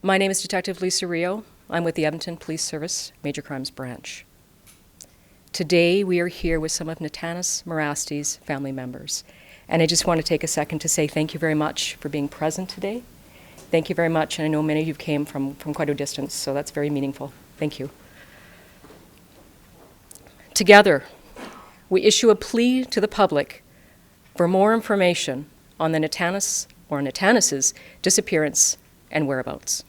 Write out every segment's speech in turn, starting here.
My name is Detective Lisa Rio. I'm with the Edmonton Police Service, Major Crimes Branch. Today, we are here with some of Natanis Marasti's family members. And I just want to take a second to say thank you very much for being present today. Thank you very much, and I know many of you came from quite a distance, so that's very meaningful. Thank you. Together, we issue a plea to the public for more information on the Natanis or Natanis's disappearance and whereabouts.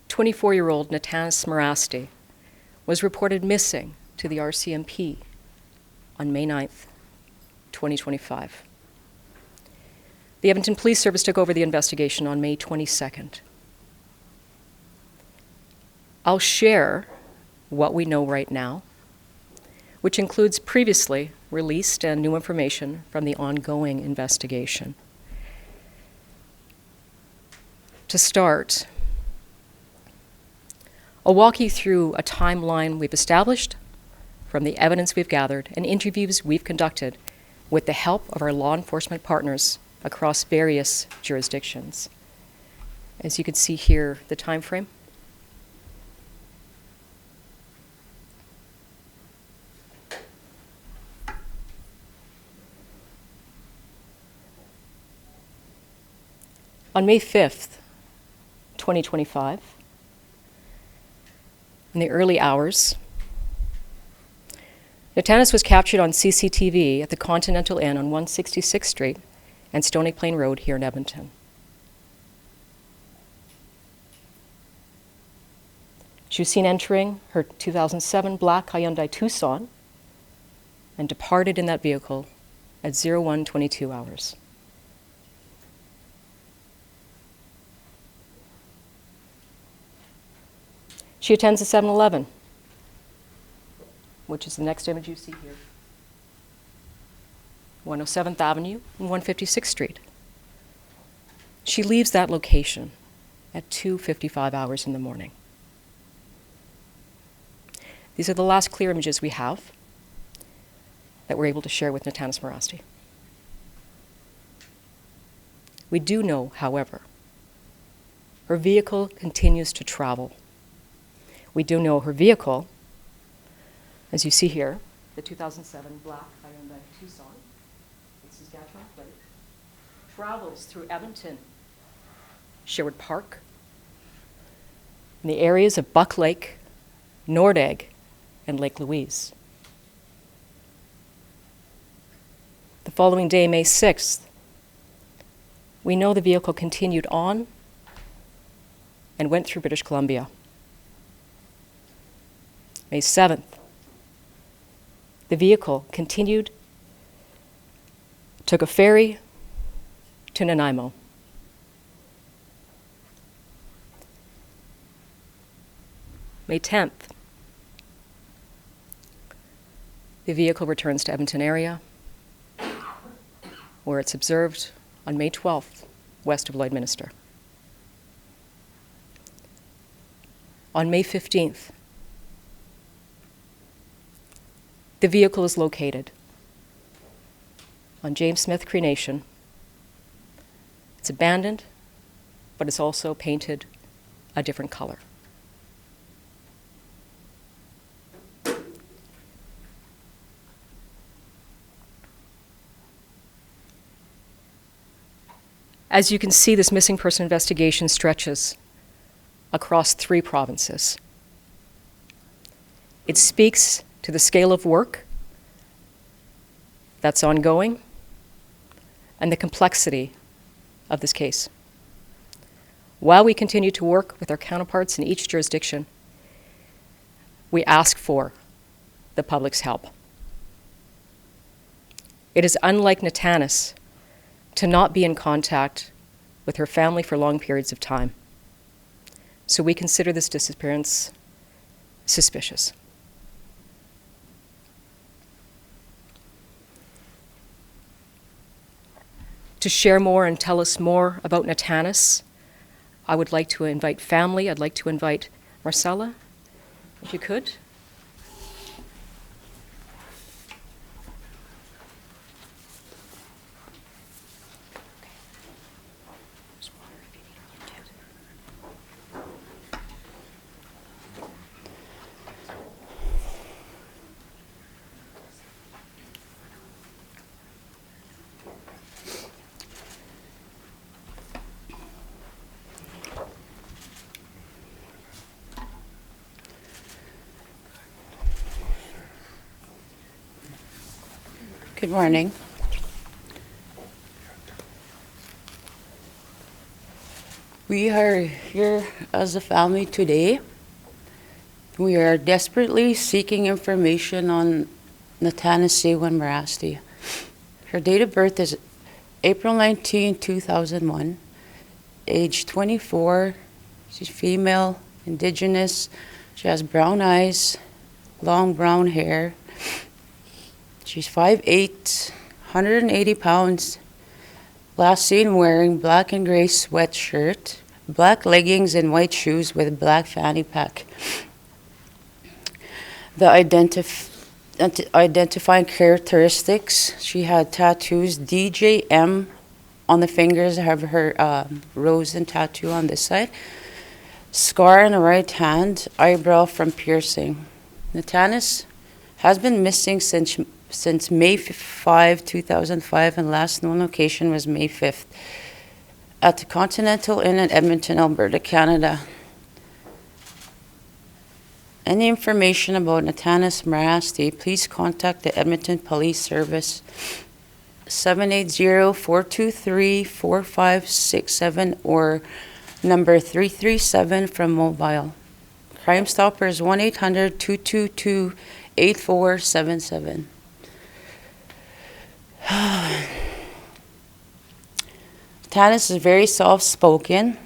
"24-year-old Natanis Marasti was reported missing to the RCMP on May 9th, 2025. The Edmonton Police Service took over the investigation on May 22nd. I'll share what we know right now, which includes previously released and new information from the ongoing investigation. To start, I'll walk you through a timeline we've established from the evidence we've gathered and interviews we've conducted with the help of our law enforcement partners across various jurisdictions. As you can see here, the time frame. On May 5th, 2025, in the early hours, Natanis was captured on CCTV at the Continental Inn on 166th Street and Stony Plain Road here in Edmonton. She was seen entering her 2007 black Hyundai Tucson and departed in that vehicle at 01:22 hours. She attends a 7-Eleven, which is the next image you see here, 107th Avenue and 156th Street. She leaves that location at 2:55 hours in the morning. These are the last clear images we have that we're able to share with Natanis Marasti. We do know, however, her vehicle continues to travel. We do know her vehicle, as you see here, the 2007 black Hyundai Tucson, it's Saskatchewan plate, travels through Edmonton, Sherwood Park, in the areas of Buck Lake, Nordegg, and Lake Louise. The following day, May 6th, we know the vehicle continued on and went through British Columbia. May 7th, the vehicle continued, took a ferry to Nanaimo. May 10th, the vehicle returns to Edmonton area, where it's observed on May 12th, west of Lloydminster. On May 15th, the vehicle is located on James Smith Cree Nation. It's abandoned, but it's also painted a different color. As you can see, this missing person investigation stretches across 3 provinces. It speaks to the scale of work that's ongoing and the complexity of this case. While we continue to work with our counterparts in each jurisdiction, we ask for the public's help. It is unlike Natanis to not be in contact with her family for long periods of time. So we consider this disappearance suspicious. To share more and tell us more about Natanis, I would like to invite family. I'd like to invite Marcella, if you could. Good morning. We are here as a family today. We are desperately seeking information on Natana Sewan Marasti. Her date of birth is April 19, 2001, age 24. She's female, indigenous. She has brown eyes, long brown hair. She's 5'8", 180 pounds. Last seen wearing black and gray sweatshirt, black leggings and white shoes with a black fanny pack. The identifying characteristics, she had tattoos, DJM on the fingers, have her rose and tattoo on this side. Scar on the right hand, eyebrow from piercing. Natanis has been missing since May 5, 2005, and last known location was May 5th at the Continental Inn in Edmonton, Alberta, Canada. Any information about Natanis Marasti, please contact the Edmonton Police Service 780-423-4567 or number 337 from mobile. Crime Stoppers 1-800-222-8477. Tanis is very soft-spoken.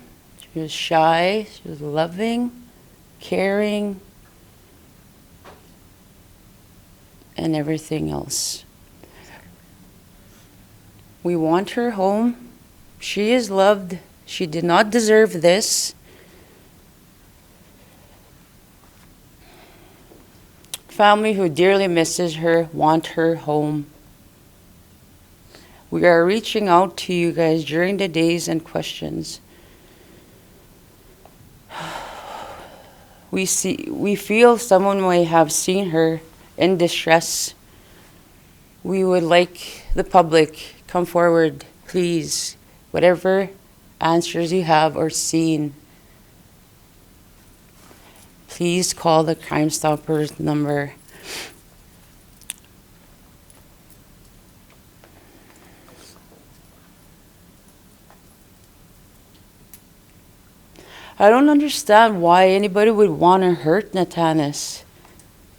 She was shy, she was loving, caring, and everything else. We want her home. She is loved. She did not deserve this. Family who dearly misses her want her home. We are reaching out to you guys during the days and questions. We feel someone may have seen her in distress. We would like the public come forward, please. Whatever answers you have or seen, please call the Crime Stoppers number. I don't understand why anybody would want to hurt Natanis.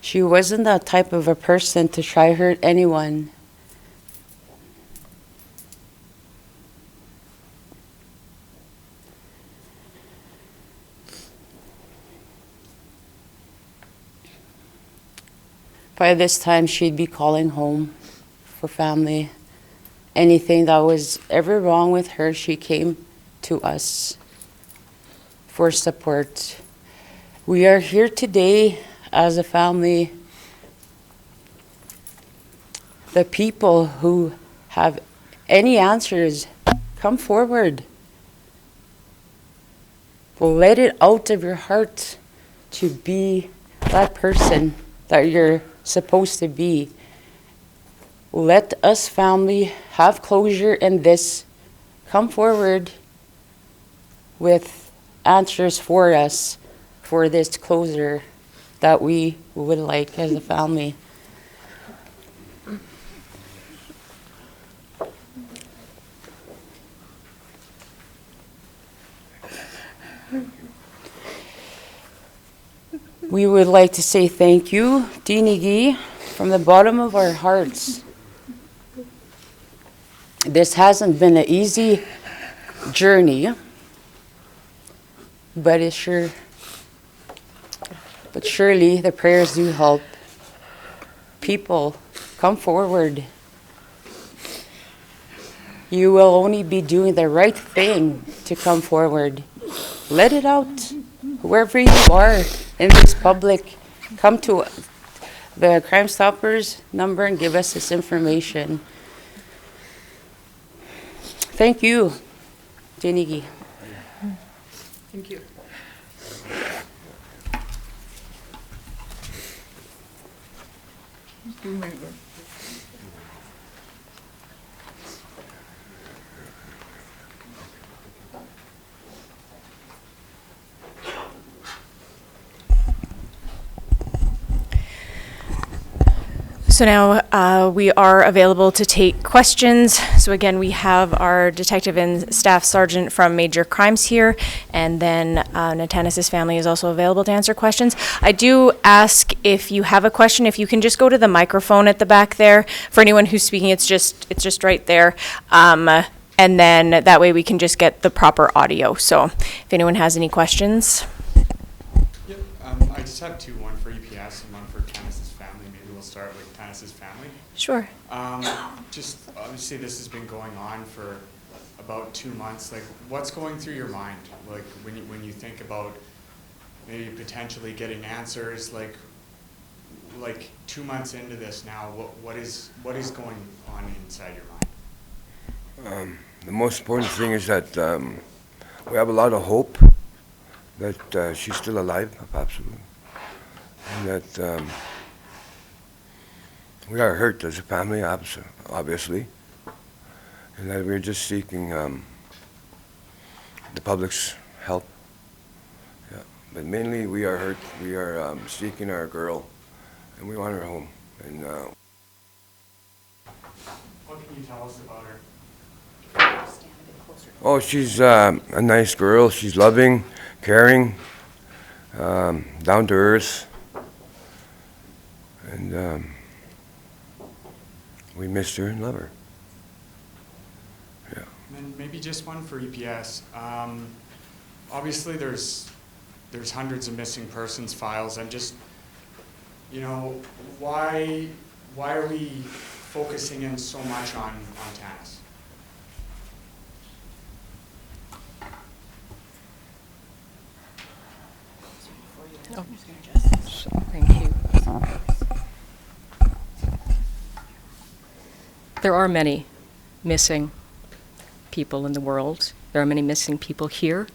She wasn't that type of a person to try hurt anyone. By this time, she'd be calling home for family. Anything that was ever wrong with her, she came to us for support. We are here today as a family. The people who have any answers, come forward. Let it out of your heart to be that person that you're supposed to be. Let us family have closure in this. Come forward with answers for us for this closure that we would like as a family. We would like to say thank you, Dinigi, from the bottom of our hearts. This hasn't been an easy journey, but surely the prayers do help. People, come forward. You will only be doing the right thing to come forward. Let it out. Whoever you are in this public, come to the Crime Stoppers number and give us this information. Thank you, Dinigi. Thank you. So now we are available to take questions. So again, we have our detective and staff sergeant from Major Crimes here, and then Natanis' family is also available to answer questions. I do ask, if you have a question, if you can just go to the microphone at the back there. For anyone who's speaking, it's just right there. And then that way we can just get the proper audio. So if anyone has any questions. Yep, I just have two, one for EPS and one for Tanis's family. Maybe we'll start with Tanis's family. Sure. Just obviously this has been going on for about 2 months. Like, what's going through your mind? Like, when you think about maybe potentially getting answers, like 2 months into this now, what is going on inside your mind? The most important thing is that we have a lot of hope that she's still alive, absolutely, and that we are hurt as a family, obviously, and that we're just seeking the public's help. Yeah. But mainly we are hurt. We are seeking our girl, and we want her home. And What can you tell us about her? oh, she's a nice girl. She's loving, caring, down to earth, and we missed her and love her. Yeah. And then maybe just one for EPS. Obviously, there's hundreds of missing persons files. I'm just, why are we focusing in so much on Tanis? Oh, thank you. There are many missing people in the world. There are many missing people here.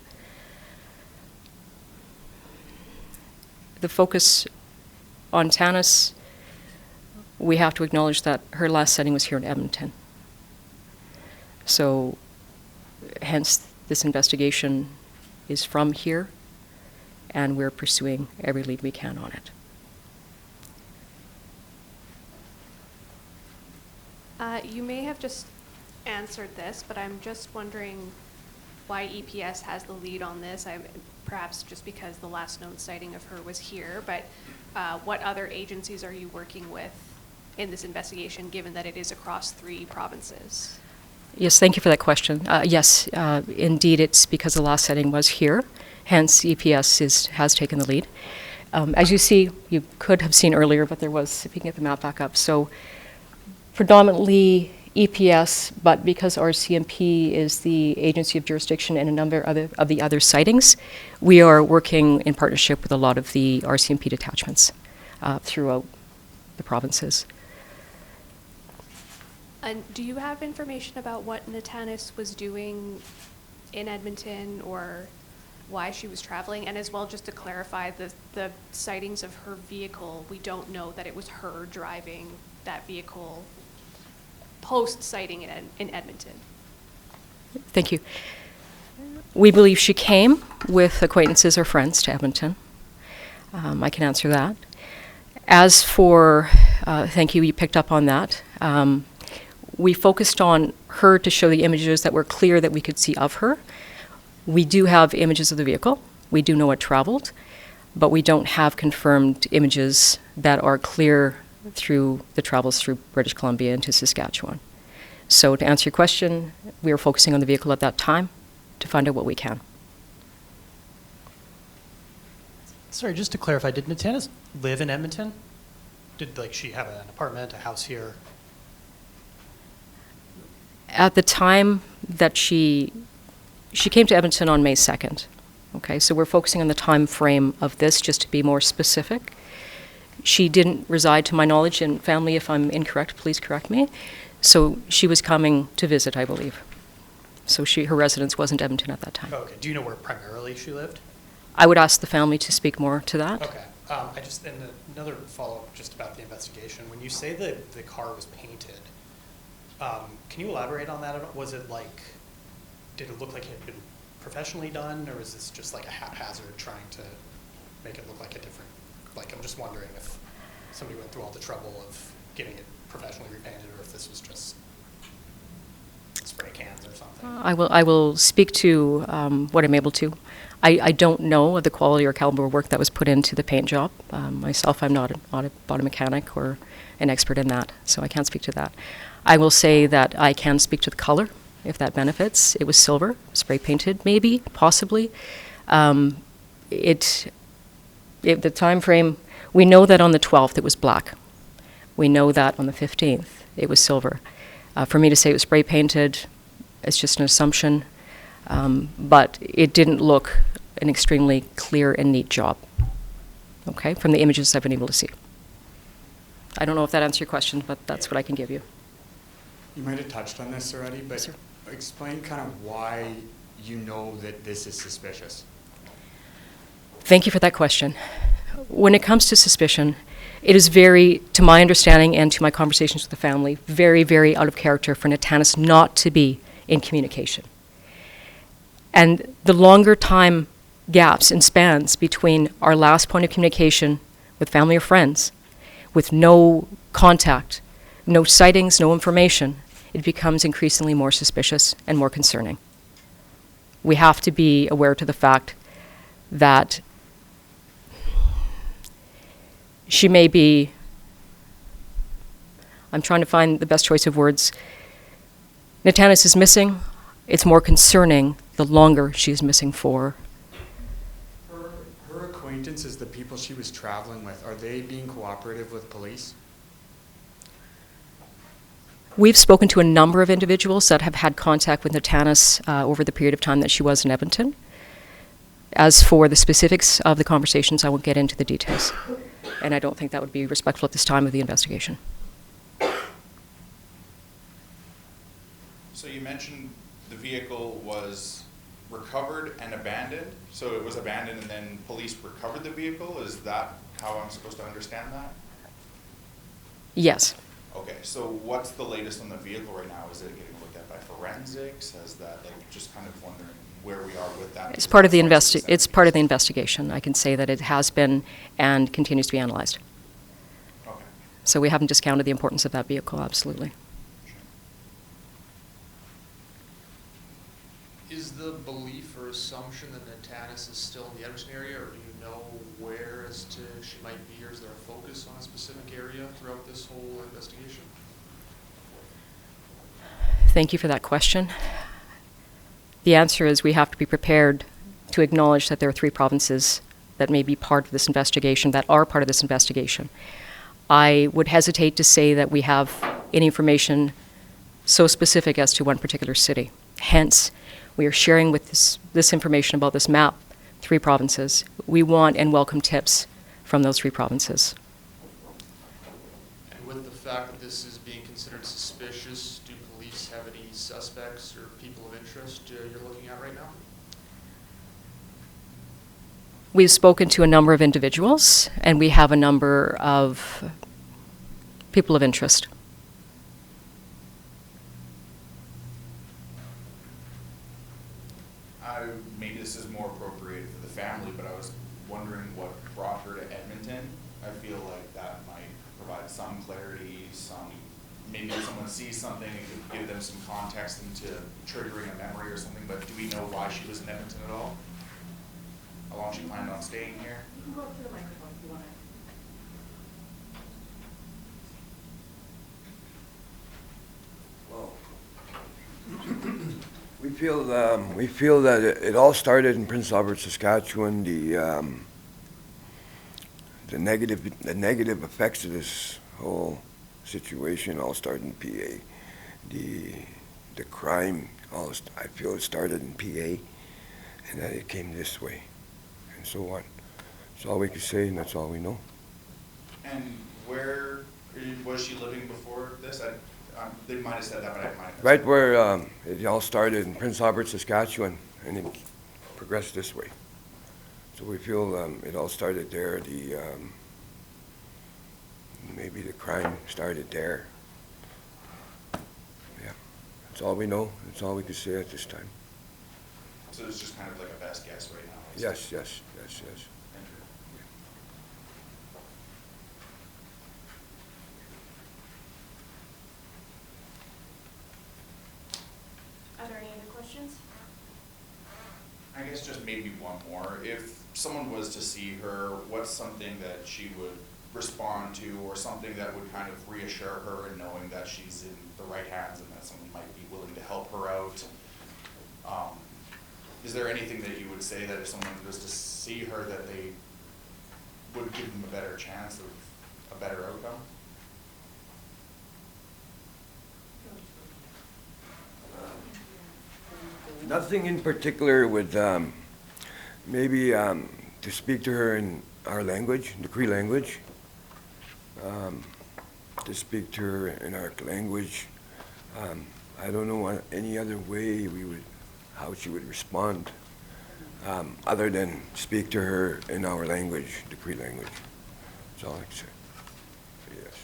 The focus on Tanis, we have to acknowledge that her last sighting was here in Edmonton. So, hence, this investigation is from here, and we're pursuing every lead we can on it. You may have just answered this, but I'm just wondering why EPS has the lead on this. Perhaps just because the last known sighting of her was here, but what other agencies are you working with in this investigation, given that it is across 3 provinces? Yes, thank you for that question. Yes, indeed, it's because the last sighting was here. Hence, EPS has taken the lead. As you see, you could have seen earlier, but there was, if you can get the map back up. So, predominantly EPS, but because RCMP is the agency of jurisdiction in a number of the other sightings, we are working in partnership with a lot of the RCMP detachments throughout the provinces. And do you have information about what Natanis was doing in Edmonton, or why she was traveling? And as well, just to clarify, the sightings of her vehicle, we don't know that it was her driving that vehicle post-sighting in Edmonton. Thank you. We believe she came with acquaintances or friends to Edmonton. I can answer that. As for, thank you, you picked up on that. We focused on her to show the images that were clear that we could see of her. We do have images of the vehicle. We do know it traveled, but we don't have confirmed images that are clear through the travels through British Columbia into Saskatchewan. So to answer your question, we were focusing on the vehicle at that time to find out what we can. Sorry, just to clarify, did Natanis live in Edmonton? Did she have an apartment, a house here? At the time that she came to Edmonton on May 2nd. Okay, so we're focusing on the time frame of this just to be more specific. She didn't reside, to my knowledge, and family, if I'm incorrect, please correct me. So she was coming to visit, I believe. So her residence wasn't Edmonton at that time. Okay, do you know where primarily she lived? I would ask the family to speak more to that. Okay, and another follow-up just about the investigation. When you say that the car was painted, can you elaborate on that? Was it did it look like it had been professionally done, or was this just a haphazard trying to make it look like a different, I'm just wondering if somebody went through all the trouble of getting it professionally repainted, or if this was just spray cans or something. I will speak to what I'm able to. I don't know of the quality or caliber of work that was put into the paint job. Myself, I'm not a body mechanic or an expert in that, so I can't speak to that. I will say that I can speak to the color, if that benefits. It was silver, spray painted, maybe, possibly. The time frame, we know that on the 12th it was black. We know that on the 15th it was silver. For me to say it was spray painted, it's just an assumption, but it didn't look an extremely clear and neat job, okay, from the images I've been able to see. I don't know if that answers your question, but that's what I can give you. You might have touched on this already, but Sir. explain kind of why you know that this is suspicious. Thank you for that question. When it comes to suspicion, it is very, to my understanding and to my conversations with the family, very, very out of character for Natanis not to be in communication. And the longer time gaps and spans between our last point of communication with family or friends, with no contact, no sightings, no information, it becomes increasingly more suspicious and more concerning. We have to be aware to the fact that she may be, I'm trying to find the best choice of words. Natanis is missing. It's more concerning the longer she's missing for. Her acquaintances, the people she was traveling with, are they being cooperative with police? We've spoken to a number of individuals that have had contact with Natanis over the period of time that she was in Edmonton. As for the specifics of the conversations, I won't get into the details. And I don't think that would be respectful at this time of the investigation. So you mentioned the vehicle was recovered and abandoned. So it was abandoned and then police recovered the vehicle? Is that how I'm supposed to understand that? Yes. Okay, so what's the latest on the vehicle right now? Is it getting looked at by forensics? Has that, like, just kind of wondering where we are with that? It's part of the investigation. I can say that it has been and continues to be analyzed. Okay. So we haven't discounted the importance of that vehicle, absolutely. Is the belief or assumption that Natanis is still in the Edmonton area, or do you know where as to she might be, or is there a focus on a specific area throughout this whole investigation? Thank you for that question. The answer is we have to be prepared to acknowledge that there are 3 provinces that may be part of this investigation, that are part of this investigation. I would hesitate to say that we have any information so specific as to one particular city. Hence, we are sharing with this information about this map 3 provinces. We want and welcome tips from those 3 provinces. And with the fact that this is being considered suspicious, do police have any suspects or people of interest you're looking at right now? We've spoken to a number of individuals, and we have a number of people of interest. Maybe this is more appropriate for the family, but I was wondering what brought her to Edmonton. I feel like that might provide some clarity, maybe if someone sees something, it could give them some context into triggering a memory or something, but do we know why she was in Edmonton at all? How long she planned on staying here? You can go up to the microphone if you want to. Well, we feel that it all started in Prince Albert, Saskatchewan. The negative effects of this whole situation all started in PA. The crime, I feel it started in PA, and that it came this way, and so on. That's all we can say, and that's all we know. And where was she living before this? They might have said that, but I might have. Right where it all started in Prince Albert, Saskatchewan, and it progressed this way. So we feel it all started there. Maybe the crime started there. Yeah, that's all we know. That's all we can say at this time. So it's just kind of like a best guess right now. Yes. Thank you. questions? I guess just maybe one more. If someone was to see her, what's something that she would respond to, or something that would kind of reassure her in knowing that she's in the right hands and that someone might be willing to help her out? Is there anything that you would say that if someone was to see her that they would give them a better chance of a better outcome? Nothing in particular with maybe to speak to her in our language, the Cree language, to speak to her in our language. I don't know any other way how she would respond, other than speak to her in our language, the Cree language. That's all I can say. Yes.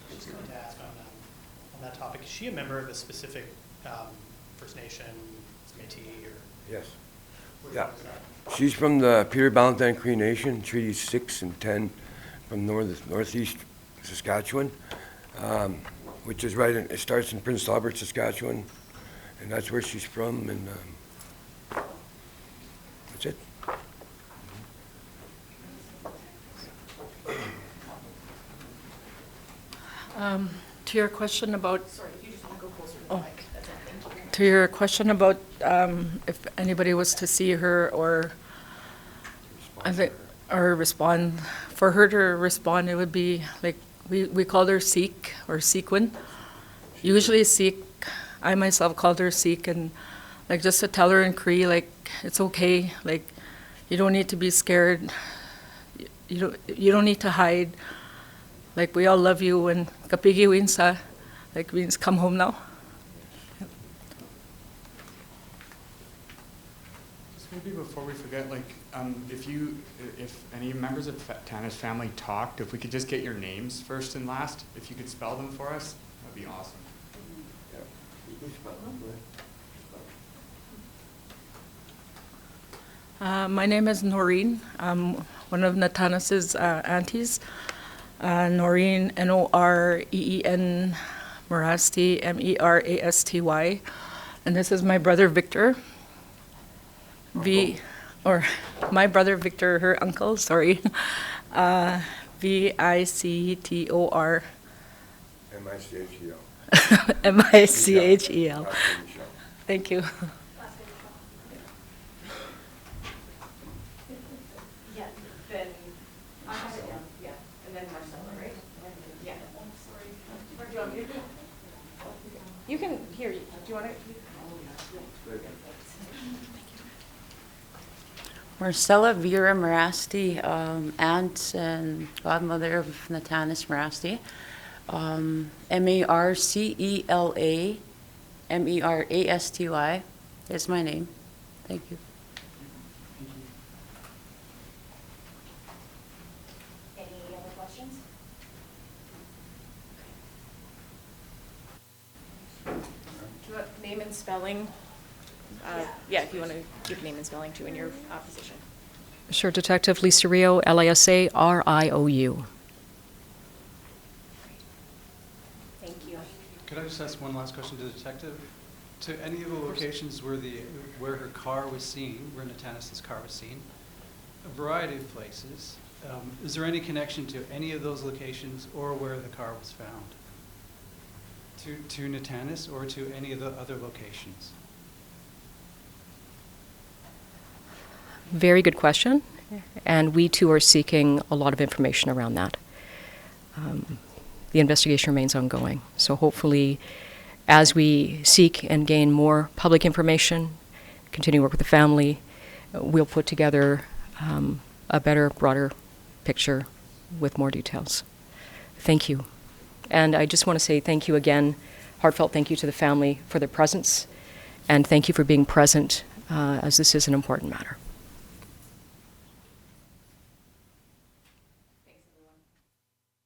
I was just going to ask on that topic, is she a member of a specific First Nation, Métis, or? Yes. which Yeah. one is that? She's from the Peter Ballantine Cree Nation, Treaties 6 and 10, from northeast Saskatchewan, which is right, it starts in Prince Albert, Saskatchewan, and that's where she's from, and that's it. To your question about, Sorry, if you just want to go closer to the Oh. mic, that's all. Thank you. to your question about if anybody was to see her or respond, for her to respond, it would be like, we called her Seek or Sequin. Usually Seek, I myself called her Seek, and like just to tell her in Cree, like, it's okay, like, you don't need to be scared, you don't need to hide, like, we all love you, and kapigi winsa, like, means come home now. Just maybe before we forget, like, if any members of Tana's family talked, if we could just get your names first and last, if you could spell them for us, that'd be awesome. My name is Noreen. I'm one of Natanis's aunties. Noreen, Noreen Merasty, Merasty. And this is my brother Victor. My brother Victor, her uncle, sorry. Victor. M-I-C-H-E-L. Michel. Thank you. Yeah, then, I have it down, yeah, and then Marcella, right? Yeah. Sorry. Or do you want me to? You can, here, do you want to? Marcella Vera Merasty, aunt and godmother of Natanis Merasty. Marcela Merasty is my name. Thank you. Any other questions? Do you want name and spelling? Yeah, if you want to give name and spelling too in your position. Sure, Detective Lisa Rio, Lasariou. Thank you. Could I just ask one last question to the detective? To any of the locations where her car was seen, where Natanis's car was seen, a variety of places, is there any connection to any of those locations or where the car was found? To Natanis or to any of the other locations? Very good question, and we too are seeking a lot of information around that. The investigation remains ongoing, so hopefully as we seek and gain more public information, continue to work with the family, we'll put together a better, broader picture with more details. Thank you. And I just want to say thank you again, heartfelt thank you to the family for their presence, and thank you for being present as this is an important matter.